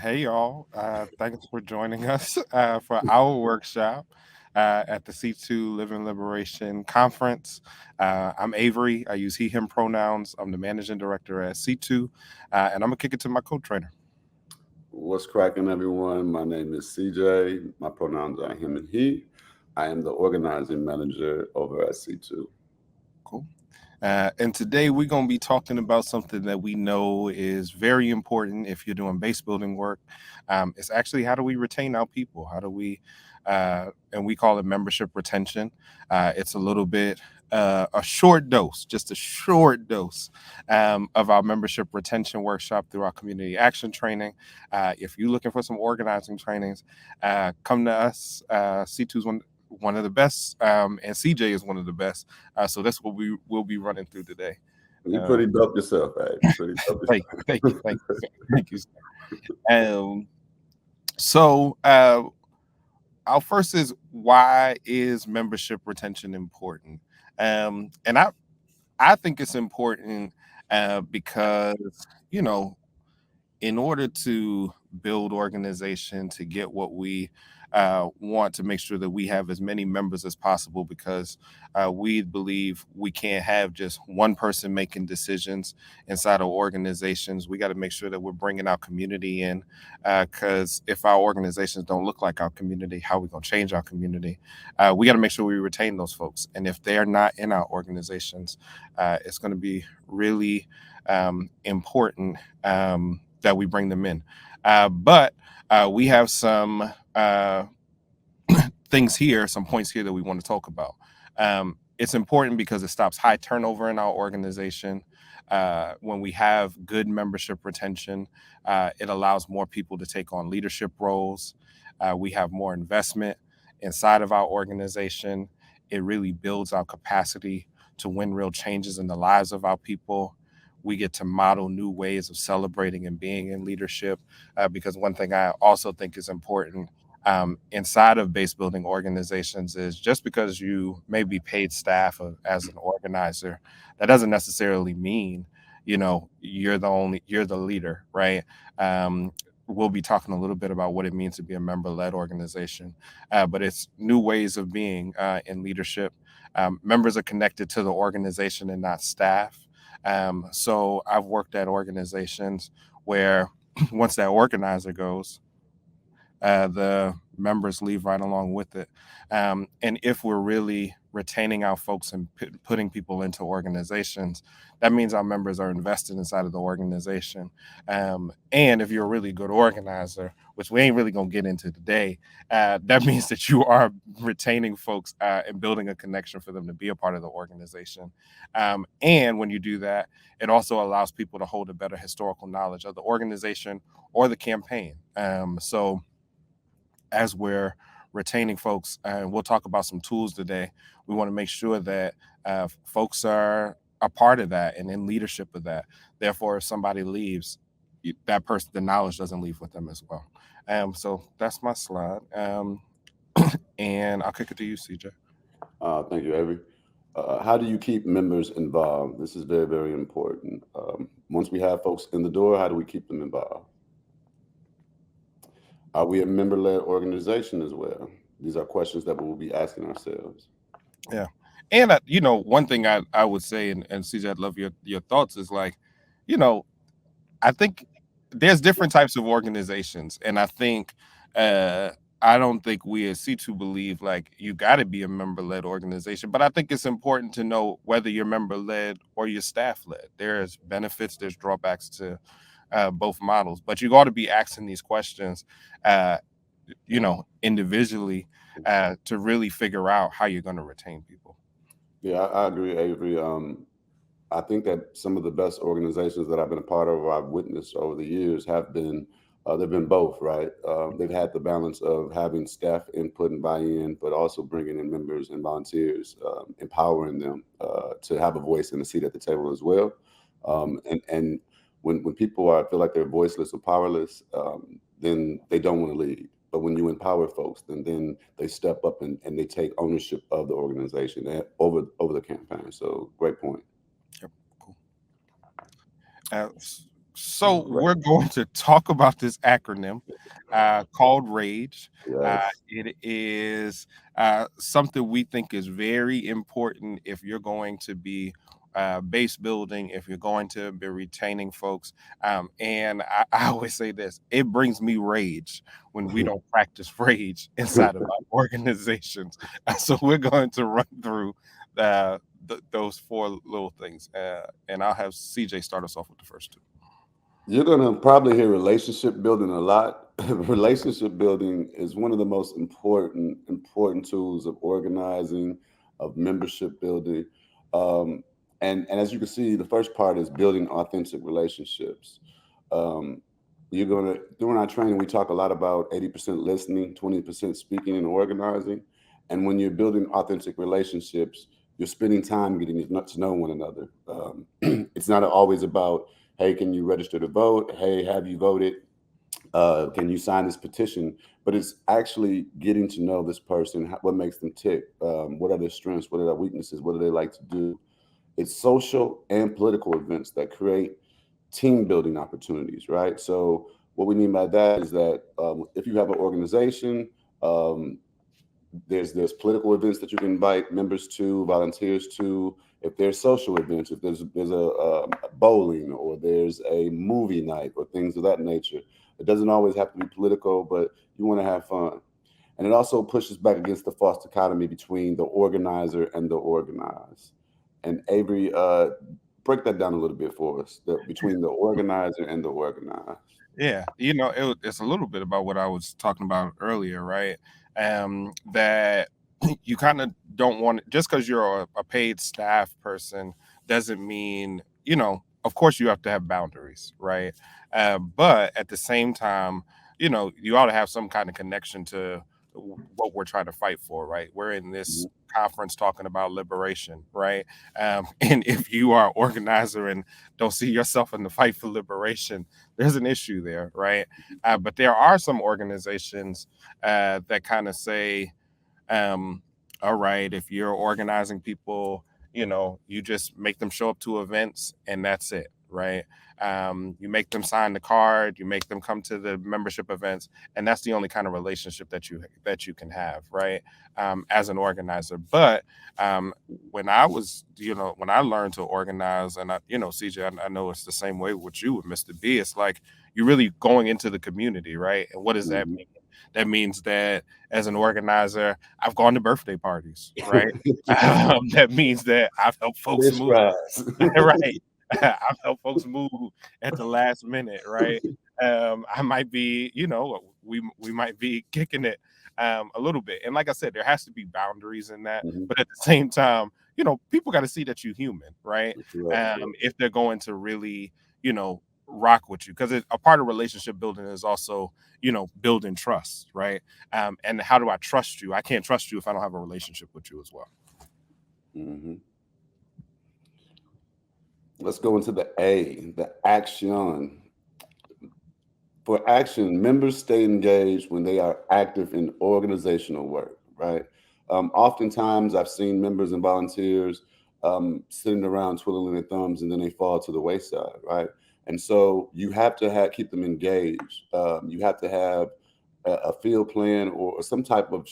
Hey, y'all. Thanks for joining us for our workshop at the C2 Living Liberation Conference. I'm Avery. I use he, him pronouns. I'm the managing director at C2, and I'm going to kick it to my co trainer. What's cracking, everyone? My name is CJ. My pronouns are him and he. I am the organizing manager over at C2. Cool. And today we're going to be talking about something that we know is very important if you're doing base building work. It's actually how do we retain our people? How do we, and we call it membership retention. It's a little bit, a short dose, just a short dose of our membership retention workshop through our community action training. If you're looking for some organizing trainings, come to us. C2's one of the best, and CJ is one of the best. So that's what we will be running through today. You're pretty dope yourself, Abe. Pretty dope Thank yourself. you, thank you, thank you, thank you. So our first is, why is membership retention important? And I think it's important because, you know, in order to build organization, to get what we want, to make sure that we have as many members as possible, because we believe we can't have just one person making decisions inside of organizations. We got to make sure that we're bringing our community in, because if our organizations don't look like our community, how are we going to change our community? We got to make sure we retain those folks. And if they're not in our organizations, it's going to be really important that we bring them in. But we have some things here, some points here that we want to talk about. It's important because it stops high turnover in our organization. When we have good membership retention, it allows more people to take on leadership roles. We have more investment inside of our organization. It really builds our capacity to win real changes in the lives of our people. We get to model new ways of celebrating and being in leadership. Because one thing I also think is important inside of base building organizations is, just because you may be paid staff as an organizer, that doesn't necessarily mean, you're the leader, right? We'll be talking a little bit about what it means to be a member-led organization, but it's new ways of being in leadership. Members are connected to the organization and not staff. So I've worked at organizations where once that organizer goes, the members leave right along with it. And if we're really retaining our folks and putting people into organizations, that means our members are invested inside of the organization. And if you're a really good organizer, which we ain't really going to get into today, that means that you are retaining folks and building a connection for them to be a part of the organization. And when you do that, it also allows people to hold a better historical knowledge of the organization or the campaign. So as we're retaining folks, and we'll talk about some tools today, we want to make sure that folks are a part of that and in leadership of that. Therefore, if somebody leaves, that person, the knowledge doesn't leave with them as well. So that's my slide. And I'll kick it to you, CJ. Thank you, Avery. How do you keep members involved? This is very, very important. Once we have folks in the door, how do we keep them involved? Are we a member-led organization as well? These are questions that we'll be asking ourselves. Yeah. And, one thing I would say, and CJ, I'd love your thoughts, is like, I think there's different types of organizations. And I think, I don't think we as C2 believe like you got to be a member-led organization, but I think it's important to know whether you're member-led or you're staff-led. There's benefits, there's drawbacks to both models, but you got to be asking these questions, individually, to really figure out how you're going to retain people. Yeah, I agree, Avery. I think that some of the best organizations that I've been a part of or I've witnessed over the years have been, they've been both, right? They've had the balance of having staff input and buy-in, but also bringing in members and volunteers, empowering them to have a voice and a seat at the table as well. And when people feel like they're voiceless or powerless, then they don't want to lead. But when you empower folks, then they step up and they take ownership of the organization over the campaign. So great point. Yep, cool. So Right. we're going to talk about this acronym called RAGE. Yes. It is something we think is very important if you're going to be base building, if you're going to be retaining folks. And I always say this: it brings me rage when we don't practice rage inside of our organizations. So we're going to run through those four little things, and I'll have CJ start us off with the first two. You're going to probably hear relationship building a lot. Relationship building is one of the most important tools of organizing, of membership building. Um, and as you can see, the first part is building authentic relationships. Um, you're going to During our training, we talk a lot about 80% listening, 20% speaking and organizing. And when you're building authentic relationships, you're spending time getting to know one another. It's not always about, hey, can you register to vote? Hey, have you voted? Can you sign this petition? But it's actually getting to know this person, what makes them tick, what are their strengths, what are their weaknesses, what do they like to do. It's social and political events that create team building opportunities, right? So what we mean by that is that if you have an organization, um, there's political events that you can invite members to, volunteers to. If there's social events, if there's a bowling or there's a movie night or things of that nature, it doesn't always have to be political, but you want to have fun. And it also pushes back against the false dichotomy between the organizer and the organized. And Avery, break that down a little bit for us, between the organizer and the organized. Yeah, it's a little bit about what I was talking about earlier, right? That you kind of don't want just because you're a paid staff person doesn't mean, of course you have to have boundaries, right? But at the same time, you ought to have some kind of connection to what we're trying to fight for, right? We're in this Mhm. conference talking about liberation, right? And if you are an organizer and don't see yourself in the fight for liberation, there's an issue there, right? But there are some organizations that kind of say, um, all right, if you're organizing people, you just make them show up to events and that's it, right? You make them sign the card, you make them come to the membership events, and that's the only kind of relationship that you can have, right? As an organizer. But when I was, when I learned to organize, and CJ, I know it's the same way with you with Mr. B. It's like you're really going into the community, right? And what does that Mhm. mean? That means that as an organizer, I've gone to birthday parties, right? That means that I've helped folks Fish move, fries. right? I've helped folks move at the last minute, right? I might be, we might be kicking it a little bit, and like I said, there has to be boundaries in that, Mhm. but at the same time, people got to see that you're human, right? Right, If they're going to really, rock with you, because a part of relationship building is also, building trust, right? And how do I trust you? I can't trust you if I don't have a relationship with you as well. hmm Let's go into the action. For action, members stay engaged when they are active in organizational work, right? Oftentimes, I've seen members and volunteers sitting around twiddling their thumbs and then they fall to the wayside, right? And so you have to keep them engaged. You have to have a field plan or some type of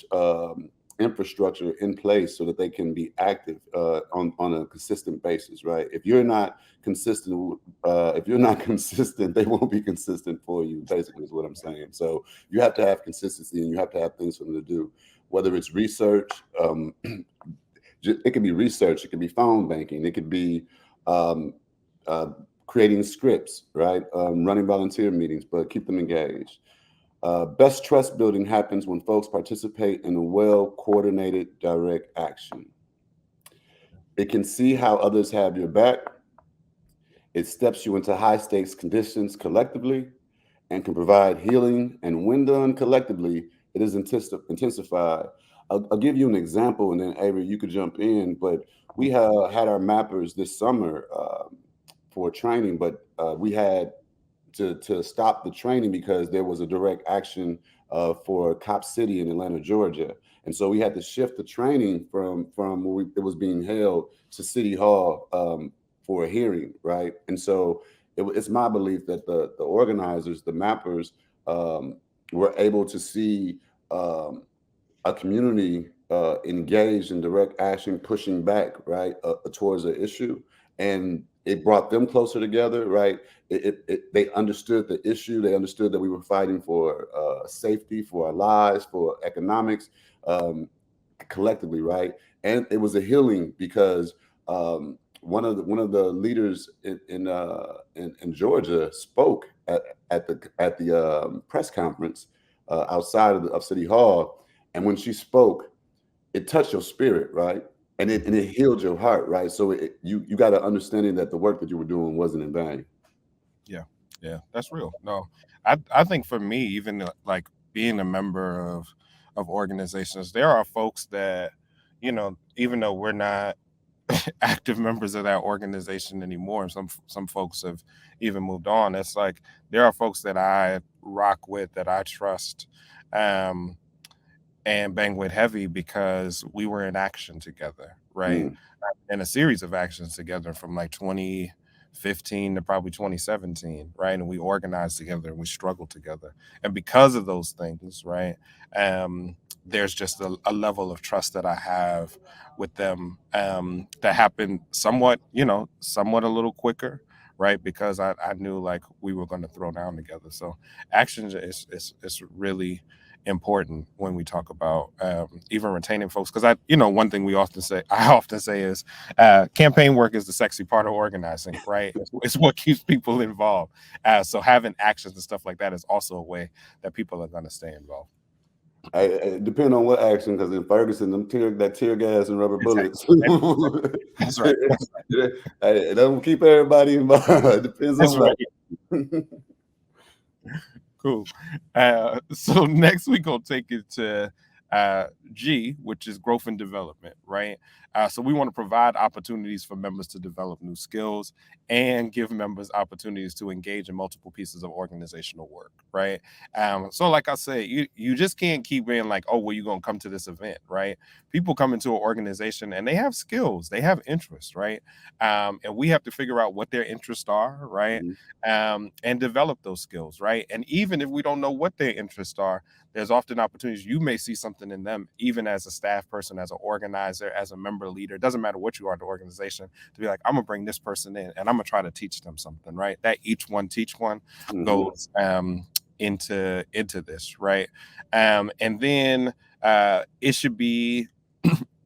infrastructure in place so that they can be active on a consistent basis, right? If you're not consistent, they won't be consistent for you, basically, is what I'm saying. So you have to have consistency and you have to have things for them to do, whether it's research. It could be research, it could be phone banking, it could be um, uh, creating scripts, right? Running volunteer meetings, but keep them engaged. Best trust building happens when folks participate in a well coordinated direct action. It can see how others have your back. It steps you into high stakes conditions collectively and can provide healing. And when done collectively, it is intensified. I'll give you an example, and then Avery, you could jump in. But we had our mappers this summer for training, but we had to stop the training because there was a direct action for Cop City in Atlanta, Georgia, and so we had to shift the training from where it was being held to City Hall for a hearing, right? And so it's my belief that the organizers, the mappers, were able to see a community engaged in direct action, pushing back, right, towards an issue, and it brought them closer together, right? They understood the issue. They understood that we were fighting for safety, for our lives, for economics, collectively, right? And it was a healing because one of the leaders in Georgia spoke at the press conference outside of City Hall, and when she spoke, it touched your spirit, right? And it healed your heart, right? So you got an understanding that the work that you were doing wasn't in vain. Yeah, yeah, that's real. No, I think for me, even like being a member of organizations, there are folks that, even though we're not active members of that organization anymore, and some folks have even moved on. It's like there are folks that I rock with, that I trust, um, and bang with heavy because we were in action together, right? Mm. In a series of actions together from like 2015 to probably 2017, right? And we organized together and we struggled together. And because of those things, right, there's just a level of trust that I have with them, that happened somewhat, somewhat a little quicker, right? Because I knew like we were going to throw down together. So action is really important when we talk about even retaining folks, because one thing I often say is campaign work is the sexy part of organizing, right? It's what keeps people involved. So having actions and stuff like that is also a way that people are going to stay involved. I depend on what action, because in Ferguson, that tear gas and rubber bullets, That's right. it don't keep everybody involved. It depends That's on right. what. Cool. So next we gonna take it to G, which is growth and development, right? So we want to provide opportunities for members to develop new skills and give members opportunities to engage in multiple pieces of organizational work, right? So like I said, you just can't keep being like, oh, well, you're gonna come to this event, right? People come into an organization and they have skills, they have interests, right? And we have to figure out what their interests are, right? Mhm. And develop those skills, right? And even if we don't know what their interests are, there's often opportunities. You may see something in them, even as a staff person, as an organizer, as a member leader. It doesn't matter what you are in the organization, to be like, I'm gonna bring this person in and I'm gonna try to teach them something, right? That each one teach one Mhm. goes into this, right? And then it should be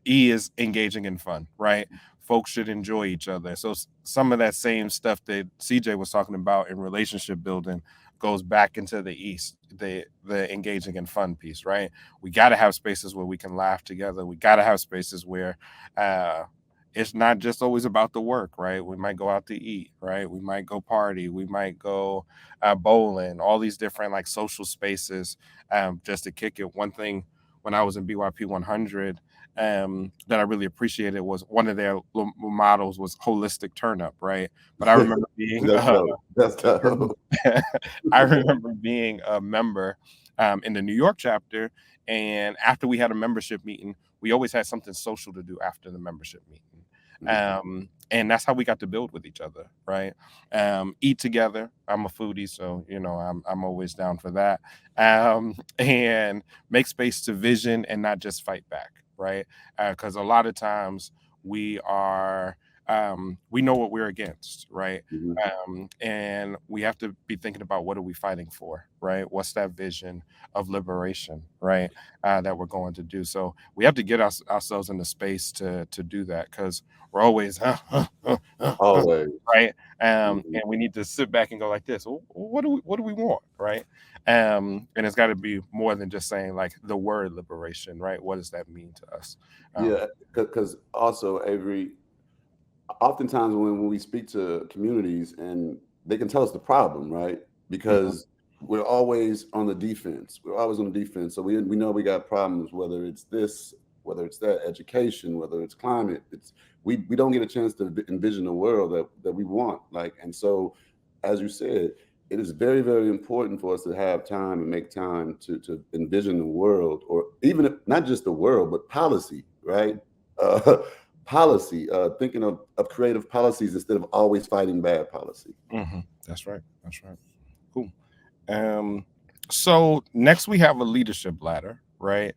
E is engaging in fun, right? Folks should enjoy each other. So some of that same stuff that CJ was talking about in relationship building goes back into the East, the engaging in fun piece, right? We got to have spaces where we can laugh together. We got to have spaces where uh, it's not just always about the work, right? We might go out to eat, right? We might go party. We might go bowling. All these different like social spaces, just to kick it. One thing when I was in BYP 100 that I really appreciated was one of their models was holistic turn up, right? But I remember being That's dope. That's dope. I remember being a member in the New York chapter, and after we had a membership meeting, we always had something social to do after the membership meeting. And that's how we got to build with each other, right? Eat together. I'm a foodie, so I'm always down for that. And make space to vision and not just fight back, right? Because a lot of times we are we know what we're against, right? Mhm. And we have to be thinking about what are we fighting for, right? What's that vision of liberation, right? That we're going to do. So we have to get ourselves in the space to do that, because we're always Always. right. Mhm. And we need to sit back and go like this. "Well, what do we want, right? And it's got to be more than just saying like the word liberation, right? What does that mean to us? Um, Yeah, because also, Avery, oftentimes when we speak to communities and they can tell us the problem, right? mhm. Because we're always on the defense. We're always on the defense. So we know we got problems, whether it's this, whether it's that, education, whether it's climate. It's we don't get a chance to envision a world that we want. Like, and so, as you said, it is very, very important for us to have time and make time to envision the world, or even not just the world, but policy, right? Uh, policy, thinking of creative policies instead of always fighting bad policy. That's right. That's right. Cool. Um, so next we have a leadership ladder, right?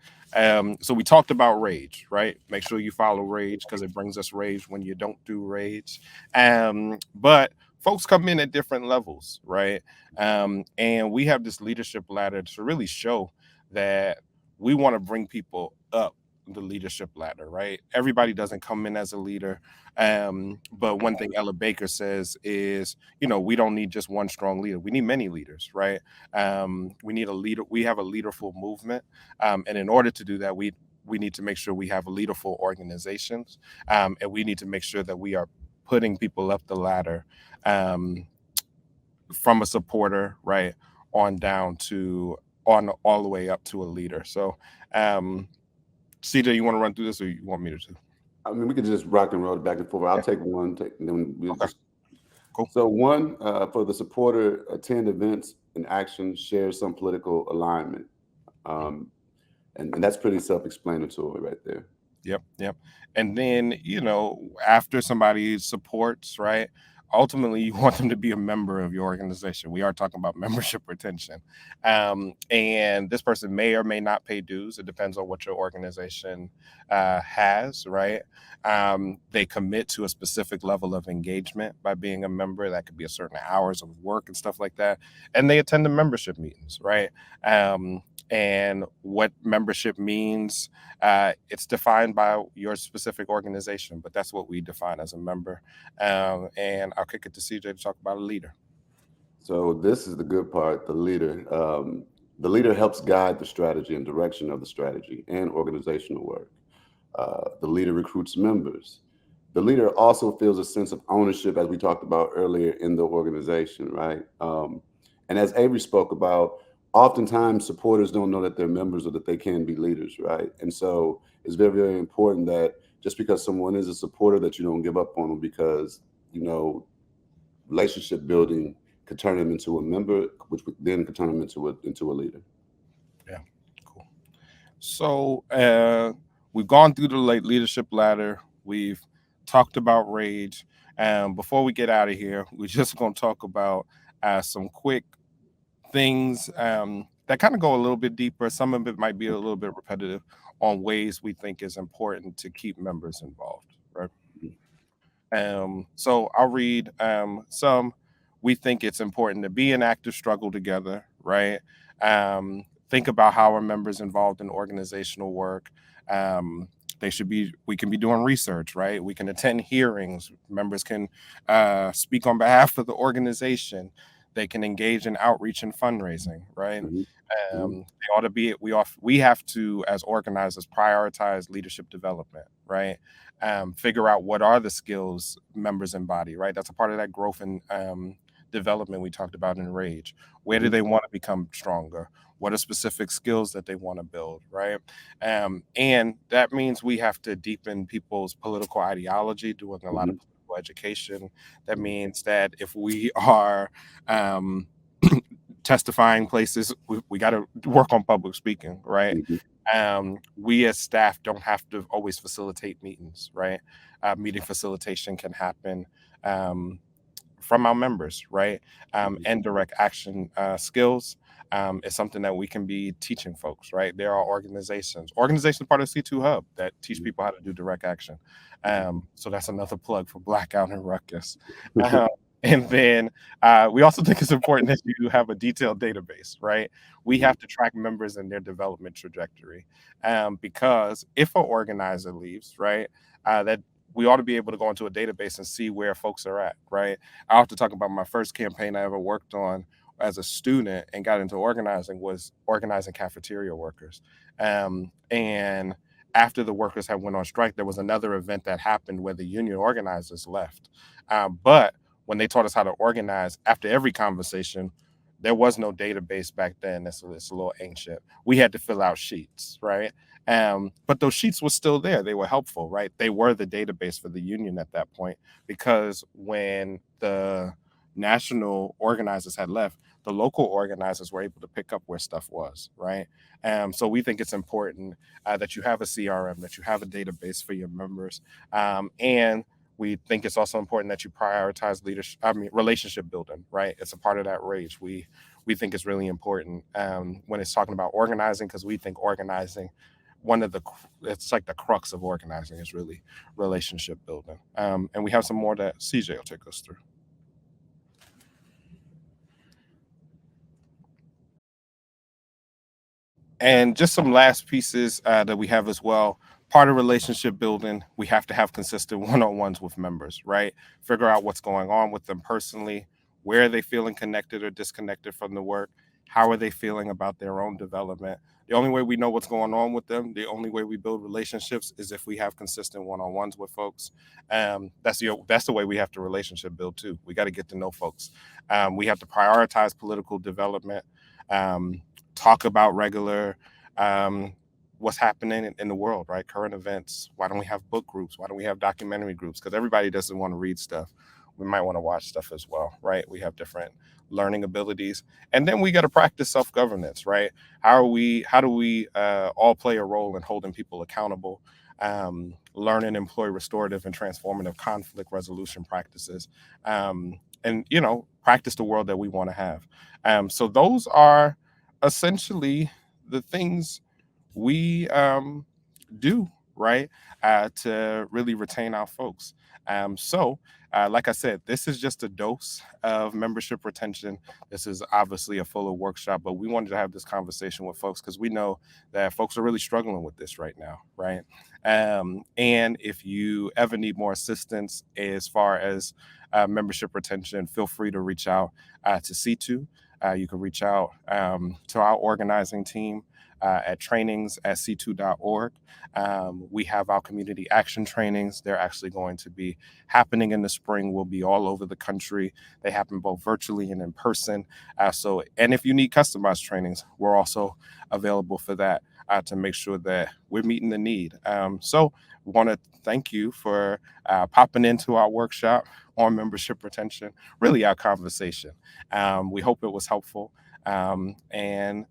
So we talked about rage, right? Make sure you follow rage because it brings us rage when you don't do rage. But folks come in at different levels, right? And we have this leadership ladder to really show that we want to bring people up the leadership ladder, right? Everybody doesn't come in as a leader. But one thing Ella Baker says is, we don't need just one strong leader. We need many leaders, right? We need a leader. We have a leaderful movement, and in order to do that, we need to make sure we have leaderful organizations, and we need to make sure that we are putting people up the ladder, um, from a supporter, right, on down to on all the way up to a leader. So, CJ, you want to run through this, or you want me to? I mean, we could just rock and roll it back and forth. I'll Yeah. take one, and then we'll Okay. just. Cool. So one, for the supporter, attend events and action, share some political alignment, um, and that's pretty self-explanatory right there. Yep, yep. And then, after somebody supports, right? Ultimately, you want them to be a member of your organization. We are talking about membership retention. And this person may or may not pay dues. It depends on what your organization has, right? They commit to a specific level of engagement by being a member. That could be a certain hours of work and stuff like that. And they attend the membership meetings, right? And what membership means, it's defined by your specific organization, but that's what we define as a member. And I'll kick it to CJ to talk about a leader. So this is the good part. The leader, the leader helps guide the strategy and direction of the strategy and organizational work. The leader recruits members. The leader also feels a sense of ownership, as we talked about earlier, in the organization, right? And as Avery spoke about, oftentimes supporters don't know that they're members or that they can be leaders, right? And so it's very, very important that just because someone is a supporter, that you don't give up on them, because you know relationship building could turn them into a member, which then could turn them into a leader. Yeah, cool. So we've gone through the leadership ladder. We've talked about rage. Before we get out of here, we're just going to talk about some quick things that kind of go a little bit deeper. Some of it might be a little bit repetitive on ways we think is important to keep members involved, right? So I'll read some. We think it's important to be in active struggle together, right? Think about how our members involved in organizational work. They should be. We can be doing research, right? We can attend hearings. Members can speak on behalf of the organization. They can engage in outreach and fundraising, right? Hmm. Hmm. They ought to be. We have to, as organizers, prioritize leadership development, right? Figure out what are the skills members embody, right? That's a part of that growth and development we talked about in Rage. Where do Hmm. they want to become stronger? What are specific skills that they want to build, right? And that means we have to deepen people's political ideology, doing a lot Hmm. of political education. That means that if we are um, testifying places, we got to work on public speaking, right? Hmm. We as staff don't have to always facilitate meetings, right? Meeting facilitation can happen um, from our members, right? And direct action skills is something that we can be teaching folks, right? There are organizations part of C2 Hub that teach people how to do direct action. So that's another plug for Blackout and Ruckus. Um, and then we also think it's important that you have a detailed database, right? We Hmm. have to track members and their development trajectory, because if an organizer leaves, right, that we ought to be able to go into a database and see where folks are at, right? I have to talk about my first campaign I ever worked on as a student and got into organizing was organizing cafeteria workers. And after the workers had went on strike, there was another event that happened where the union organizers left. But when they taught us how to organize, after every conversation, there was no database back then. It's a little ancient. We had to fill out sheets, right? But those sheets were still there. They were helpful, right? They were the database for the union at that point because when the national organizers had left, the local organizers were able to pick up where stuff was, right? So we think it's important that you have a CRM, that you have a database for your members, and we think it's also important that you prioritize leadership. I mean, relationship building, right? It's a part of that rage. We think it's really important when it's talking about organizing, because we think organizing, one of the it's like the crux of organizing is really relationship building. And we have some more that CJ will take us through. And just some last pieces that we have as well. Part of relationship building, we have to have consistent one-on-ones with members, right? Figure out what's going on with them personally. Where are they feeling connected or disconnected from the work? How are they feeling about their own development? The only way we know what's going on with them, the only way we build relationships is if we have consistent one-on-ones with folks. That's the way we have to relationship build too. We got to get to know folks. We have to prioritize political development. Um, Talk about regular um, what's happening in the world, right? Current events. Why don't we have book groups? Why don't we have documentary groups? Because everybody doesn't want to read stuff. We might want to watch stuff as well, right? We have different learning abilities, and then we got to practice self-governance, right? How do we all play a role in holding people accountable? Learn and employ restorative and transformative conflict resolution practices, and practice the world that we want to have. So those are essentially the things we do, right, to really retain our folks. Like I said, this is just a dose of membership retention. This is obviously a fuller workshop, but we wanted to have this conversation with folks because we know that folks are really struggling with this right now, right? And if you ever need more assistance as far as membership retention, feel free to reach out to C2. You can reach out to our organizing team at trainings at c2.org. We have our community action trainings. They're actually going to be happening in the spring. We'll be all over the country. They happen both virtually and in person. And if you need customized trainings, we're also available for that to make sure that we're meeting the need. So we want to thank you for popping into our workshop on membership retention, really our conversation. We hope it was helpful. And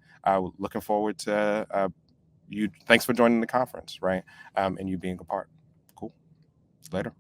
looking forward to you. Thanks for joining the conference, right? And you being a part. Cool. Later.